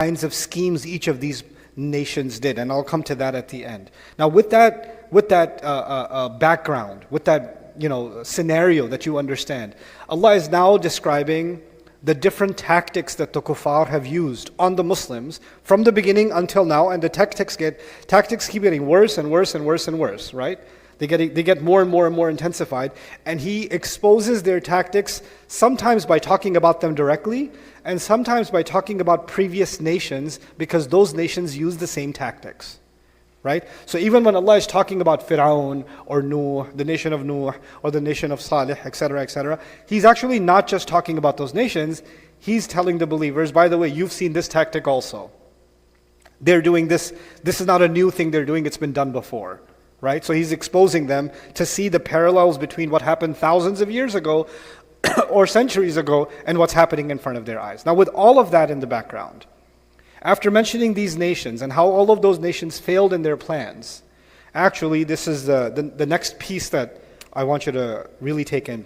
kinds of schemes each of these nations did, and I'll come to that at the end. Now, with that background, with that scenario that you understand, Allah is now describing the different tactics that the kuffar have used on the Muslims from the beginning until now, and the tactics keep getting worse and worse and worse and worse, right? They get more and more and more intensified, and he exposes their tactics sometimes by talking about them directly, and sometimes by talking about previous nations, because those nations use the same tactics. Right? So even when Allah is talking about Fir'aun or Nuh, the nation of Nuh, or the nation of Salih, etc., He's actually not just talking about those nations, He's telling the believers, by the way, you've seen this tactic also. They're doing this. This is not a new thing they're doing, it's been done before. Right? So He's exposing them to see the parallels between what happened thousands of years ago or centuries ago and what's happening in front of their eyes. Now, with all of that in the background, after mentioning these nations and how all of those nations failed in their plans, actually this is the next piece that I want you to really take in.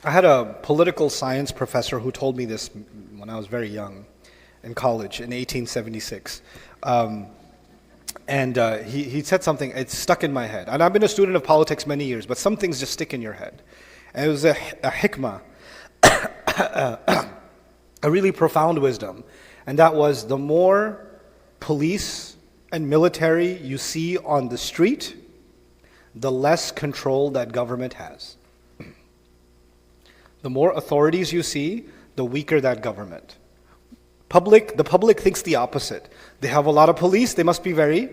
I had a political science professor who told me this when I was very young in college in 1876. He said something, it stuck in my head. And I've been a student of politics many years, but some things just stick in your head. And it was a hikmah. A really profound wisdom, and that was the more police and military you see on the street, the less control that government has. The more authorities you see, the weaker that government. The public thinks the opposite. They have a lot of police, they must be very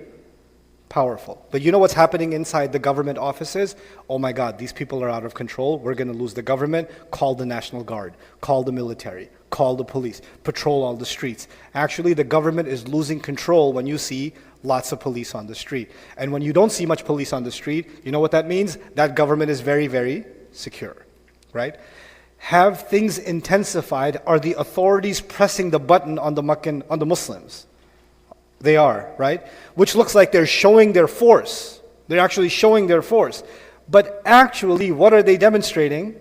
powerful. But you know what's happening inside the government offices? Oh my God, these people are out of control. We're going to lose the government. Call the National Guard. Call the military. Call the police. Patrol all the streets. Actually, the government is losing control when you see lots of police on the street. And when you don't see much police on the street, you know what that means? That government is very, very secure, right? Have things intensified? Are the authorities pressing the button on the Muslims? They are, right? Which looks like they're showing their force. They're actually showing their force. But actually, what are they demonstrating?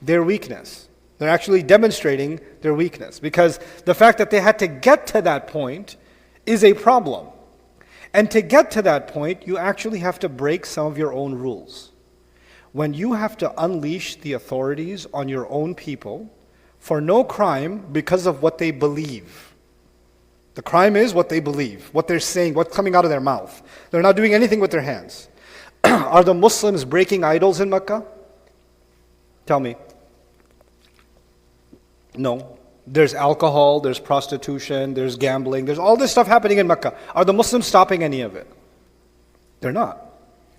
Their weakness. They're actually demonstrating their weakness. Because the fact that they had to get to that point is a problem. And to get to that point, you actually have to break some of your own rules. When you have to unleash the authorities on your own people for no crime because of what they believe. The crime is what they believe, what they're saying, what's coming out of their mouth. They're not doing anything with their hands. Are the Muslims breaking idols in Mecca? Tell me. No. There's alcohol, there's prostitution, there's gambling, there's all this stuff happening in Mecca. Are the Muslims stopping any of it? They're not.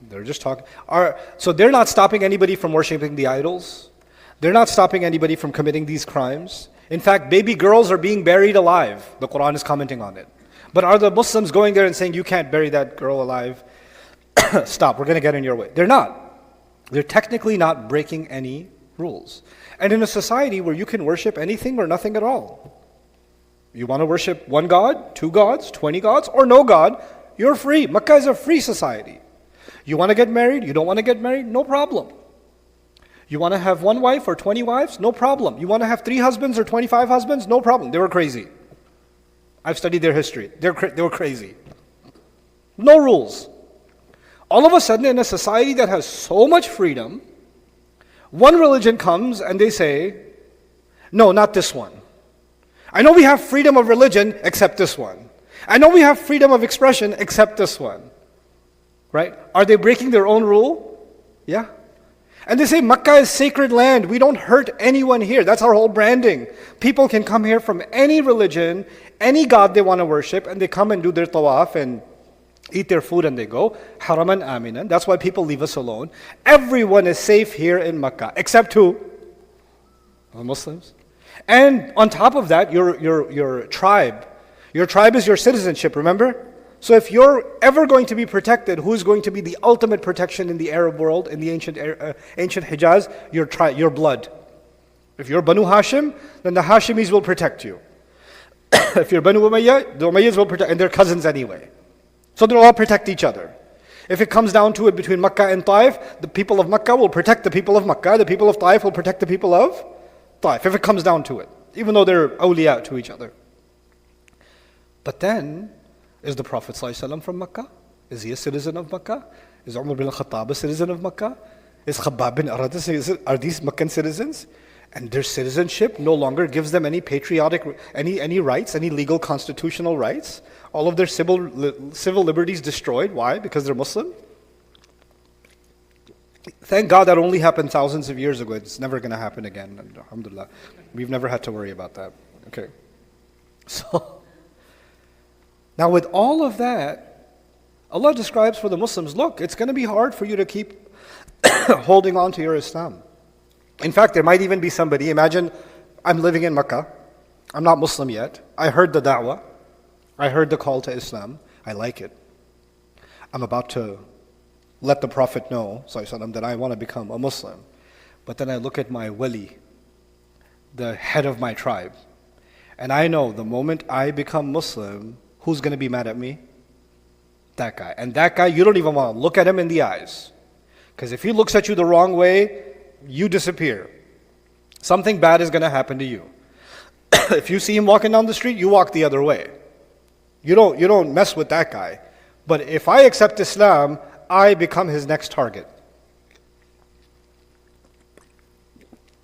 They're just talking. So they're not stopping anybody from worshiping the idols. They're not stopping anybody from committing these crimes. In fact, baby girls are being buried alive. The Quran is commenting on it. But are the Muslims going there and saying, you can't bury that girl alive? Stop, we're going to get in your way. They're not. They're technically not breaking any rules. And in a society where you can worship anything or nothing at all, you want to worship one God, 2 gods, 20 gods, or no God, you're free. Makkah is a free society. You want to get married, you don't want to get married, no problem. You want to have 1 wife or 20 wives? No problem. You want to have 3 husbands or 25 husbands? No problem. They were crazy. I've studied their history. They were crazy. No rules. All of a sudden, in a society that has so much freedom, one religion comes and they say, no, not this one. I know we have freedom of religion, except this one. I know we have freedom of expression, except this one. Right? Are they breaking their own rule? Yeah. And they say Makkah is sacred land. We don't hurt anyone here. That's our whole branding. People can come here from any religion, any God they want to worship, and they come and do their tawaf and eat their food and they go. Haraman aminan. That's why people leave us alone. Everyone is safe here in Makkah, except who? The Muslims. And on top of that, your tribe. Your tribe is your citizenship, remember? So if you're ever going to be protected, who's going to be the ultimate protection in the Arab world, in the ancient Hijaz? Your blood. If you're Banu Hashim, then the Hashimis will protect you. If you're Banu Umayyah, the Umayyads will protect, and they're cousins anyway. So they'll all protect each other. If it comes down to it between Makkah and Taif, the people of Makkah will protect the people of Makkah, the people of Taif will protect the people of Taif, if it comes down to it, even though they're awliya to each other. But then, is the Prophet ﷺ from Makkah? Is he a citizen of Makkah? Is Umar bin al-Khattab a citizen of Makkah? Is Khabbab bin Arad a citizen? Are these Meccan citizens? And their citizenship no longer gives them any patriotic, any rights, any legal constitutional rights. All of their civil liberties destroyed. Why? Because they're Muslim? Thank God that only happened thousands of years ago. It's never going to happen again. Alhamdulillah. We've never had to worry about that. Okay. So, now with all of that, Allah describes for the Muslims, look, it's going to be hard for you to keep holding on to your Islam. In fact, there might even be somebody, imagine I'm living in Makkah, I'm not Muslim yet, I heard the da'wah, I heard the call to Islam, I like it. I'm about to let the Prophet know, ﷺ, that I want to become a Muslim. But then I look at my wali, the head of my tribe, and I know the moment I become Muslim, who's going to be mad at me? That guy. And that guy, you don't even want to look at him in the eyes. Because if he looks at you the wrong way, you disappear. Something bad is going to happen to you. If you see him walking down the street, you walk the other way. You don't mess with that guy. But if I accept Islam, I become his next target.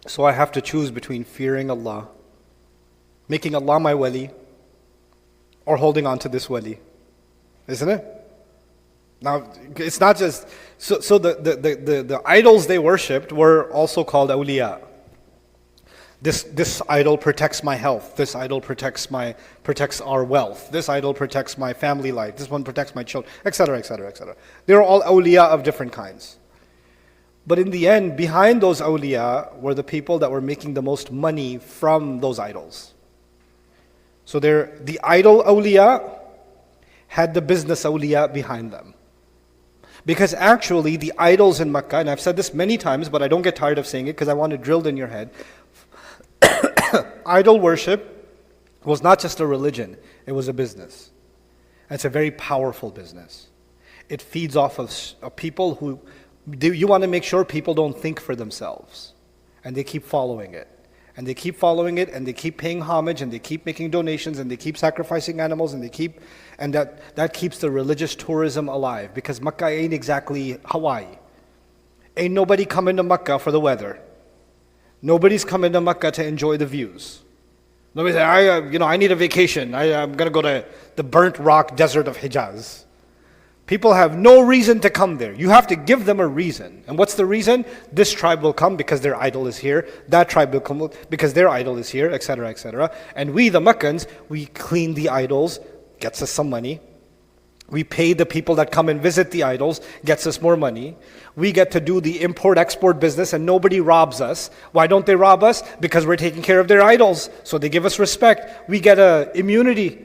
So I have to choose between fearing Allah, making Allah my wali, or holding on to this wali. Isn't it? Now, it's not just, so the idols they worshipped were also called awliya. This idol protects my health. This idol protects our wealth. This idol protects my family life. This one protects my children, etc., etc., etc. They were all awliya of different kinds. But in the end, behind those awliya were the people that were making the most money from those idols. So the idol awliya had the business awliya behind them. Because actually the idols in Makkah, and I've said this many times, but I don't get tired of saying it because I want it drilled in your head. Idol worship was not just a religion, it was a business. And it's a very powerful business. It feeds off of people who, you want to make sure people don't think for themselves. And they keep following it. And they keep following it, and they keep paying homage, and they keep making donations, and they keep sacrificing animals, and that keeps the religious tourism alive. Because Makkah ain't exactly Hawaii. Ain't nobody coming to Makkah for the weather. Nobody's coming to Makkah to enjoy the views. Nobody say, I need a vacation. I'm going to go to the burnt rock desert of Hijaz. People have no reason to come there. You have to give them a reason. And what's the reason? This tribe will come because their idol is here. That tribe will come because their idol is here, etc., etc. And we, the Meccans, we clean the idols, gets us some money. We pay the people that come and visit the idols, gets us more money. We get to do the import-export business and nobody robs us. Why don't they rob us? Because we're taking care of their idols. So they give us respect. We get immunity,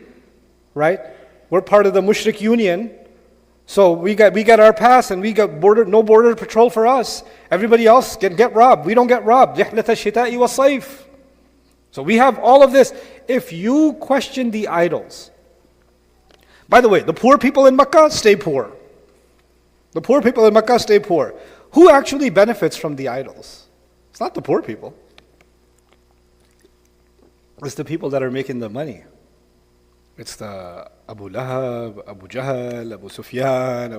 right? We're part of the Mushrik Union. So we get our pass and we got no border patrol for us. Everybody else can get robbed. We don't get robbed. So we have all of this. If you question the idols, by the way, the poor people in Makkah stay poor. The poor people in Makkah stay poor. Who actually benefits from the idols? It's not the poor people. It's the people that are making the money. It's the Abu Lahab, Abu Jahl, Abu Sufyan,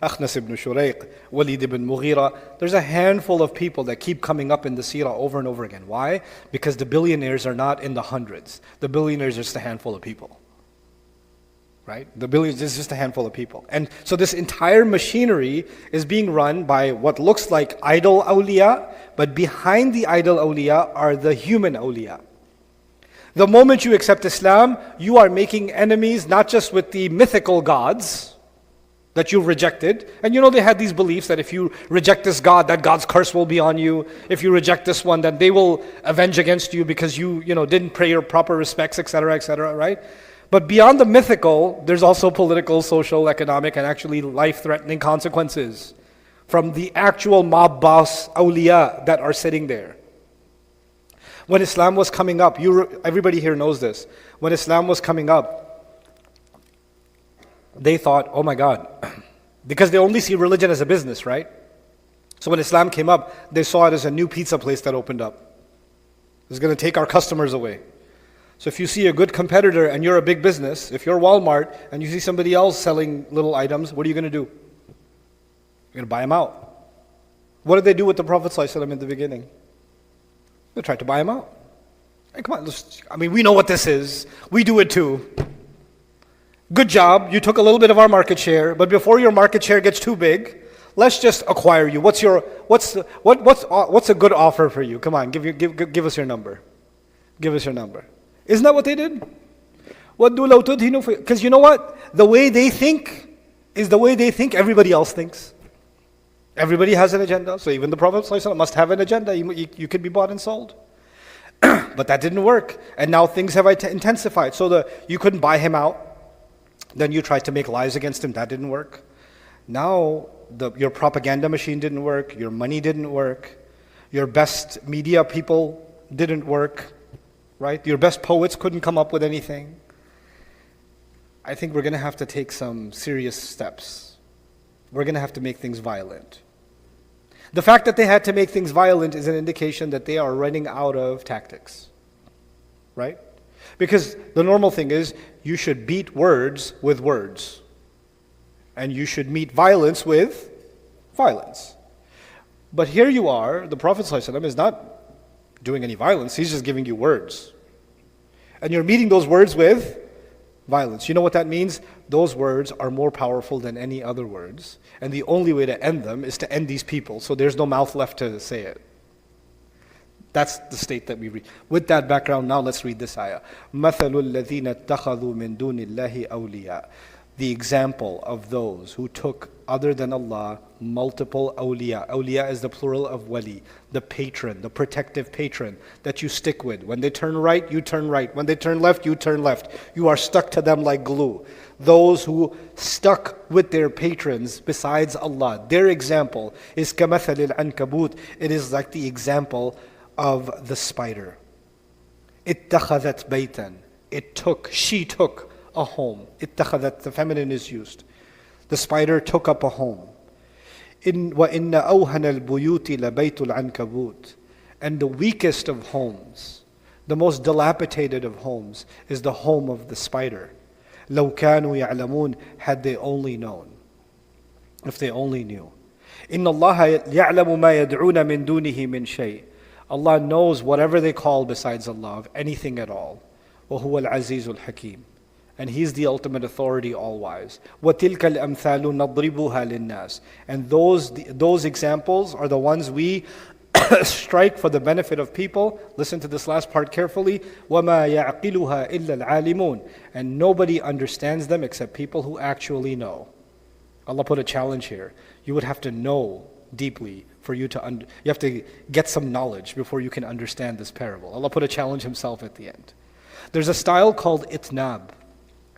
Akhnas ibn Shurayq, Walid ibn Mughira. There's a handful of people that keep coming up in the seerah over and over again. Why? Because the billionaires are not in the hundreds. The billionaires are just a handful of people. Right? The billions is just a handful of people. And so this entire machinery is being run by what looks like idol awliya, but behind the idol awliya are the human awliya. The moment you accept Islam, you are making enemies not just with the mythical gods that you've rejected. And they had these beliefs that if you reject this God, that God's curse will be on you. If you reject this one, then they will avenge against you because you didn't pay your proper respects, etc., right? But beyond the mythical, there's also political, social, economic, and actually life-threatening consequences from the actual mob boss awliya that are sitting there. When Islam was coming up, everybody here knows this. When Islam was coming up, they thought, oh my God, because they only see religion as a business, right? So when Islam came up, they saw it as a new pizza place that opened up. It's going to take our customers away. So if you see a good competitor and you're a big business, if you're Walmart and you see somebody else selling little items, what are you going to do? You're going to buy them out. What did they do with the Prophet ﷺ in the beginning? They tried to buy him out. Hey, come on, we know what this is. We do it too. Good job, you took a little bit of our market share, but before your market share gets too big, let's just acquire you. What's a good offer for you? Come on, give us your number. Give us your number. Isn't that what they did? Because you know what? The way they think is the way they think everybody else thinks. Everybody has an agenda, so even the Prophet ﷺ must have an agenda. You could be bought and sold. But that didn't work. And now things have intensified. So you couldn't buy him out. Then you tried to make lies against him. That didn't work. Now your propaganda machine didn't work. Your money didn't work. Your best media people didn't work. Right? Your best poets couldn't come up with anything. I think we're going to have to take some serious steps. We're going to have to make things violent. The fact that they had to make things violent is an indication that they are running out of tactics. Right? Because the normal thing is, you should beat words with words. And you should meet violence with violence. But here you are, the Prophet ﷺ is not doing any violence, he's just giving you words. And you're meeting those words with violence. You know what that means? Those words are more powerful than any other words. And the only way to end them is to end these people. So there's no mouth left to say it. That's the state that we read. With that background, now let's read this ayah. مَثَلُ الَّذِينَ اتَّخَذُوا مِن دُونِ اللَّهِ أَوْلِيَاءَ. The example of those who took other than Allah multiple awliya. Awliya is the plural of wali, the patron, the protective patron that you stick with. When they turn right, you turn right. When they turn left, you turn left. You are stuck to them like glue. Those who stuck with their patrons besides Allah, their example is كَمَثَلِ الْعَنْكَبُوتِ. It is like the example of the spider. اتَّخَذَتْ بَيْتًا. She took a home. اتَّخَذَتْ, the feminine is used. The spider took up a home. وَإِنَّ أَوْهَنَ الْبُيُوتِ لَبَيْتُ الْعَنْكَبُوتِ. And the weakest of homes, the most dilapidated of homes, is the home of the spider. لَوْ كَانُوا يَعْلَمُونَ. Had they only known. If they only knew. إِنَّ اللَّهَ يَعْلَمُ مَا يَدْعُونَ مِن دُونِهِ مِن شَيْءٍ. Allah knows whatever they call besides Allah, of anything at all. وَهُوَ الْعَزِيزُ الْحَكِيمُ. And He's the ultimate authority, all-wise. وَتِلْكَ الْأَمْثَالُ نَضْرِبُهَا لِلنَّاسِ. And those examples are the ones we strike for the benefit of people. Listen to this last part carefully. وَمَا يَعْقِلُهَا إِلَّا الْعَالِمُونَ. And nobody understands them except people who actually know. Allah put a challenge here. You would have to know deeply for you to you have to get some knowledge before you can understand this parable. Allah put a challenge Himself at the end. There's a style called itnab.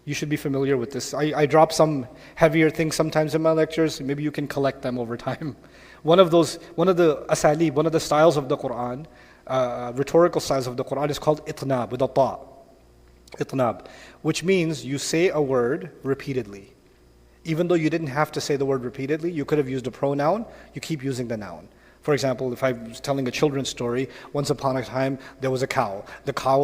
You should be familiar with this. I drop some heavier things sometimes in my lectures. Maybe you can collect them over time. One of the asalib, one of the styles of the Quran, rhetorical styles of the Quran is called itnab, with a ta. Itnab, which means you say a word repeatedly. Even though you didn't have to say the word repeatedly, you could have used a pronoun, you keep using the noun. For example, if I was telling a children's story, once upon a time there was a cow. The cow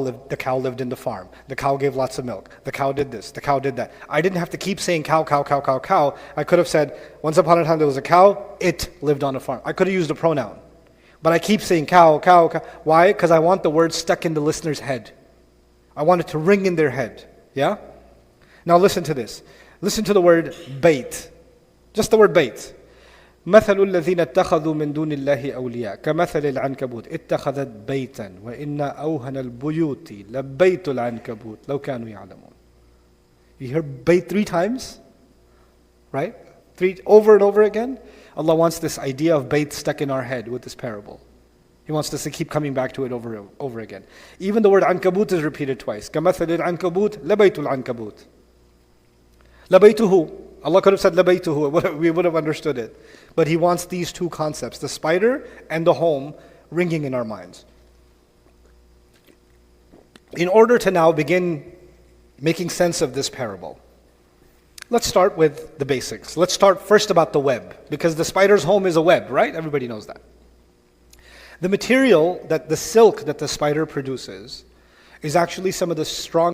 lived in the farm. The cow gave lots of milk. The cow did this. The cow did that. I didn't have to keep saying cow, cow, cow, cow, cow. I could have said, once upon a time there was a cow, it lived on a farm. I could have used a pronoun. But I keep saying cow, cow, cow. Why? Because I want the word stuck in the listener's head. I want it to ring in their head. Yeah? Now listen to this. Listen to the word bait. Just the word bait. مثل الذين اتخذوا من دون الله أولياء كمثل العنكبوت اتخذت بيتا وإن أوهن البيوت لبيت العنكبوت لو كانوا يعلمون. You hear bait 3 times? Right? 3 over and over again. Allah wants this idea of bait stuck in our head with this parable. He wants us to keep coming back to it over again. Even the word ankabut is repeated twice. كمثل العنكبوت لبيت العنكبوت. لبيته. Allah could have said labaytuhu, we would have understood it. But He wants these 2 concepts, the spider and the home, ringing in our minds. In order to now begin making sense of this parable, let's start with the basics. Let's start first about the web, because the spider's home is a web, right? Everybody knows that. The material, that the silk that the spider produces, is actually some of the strong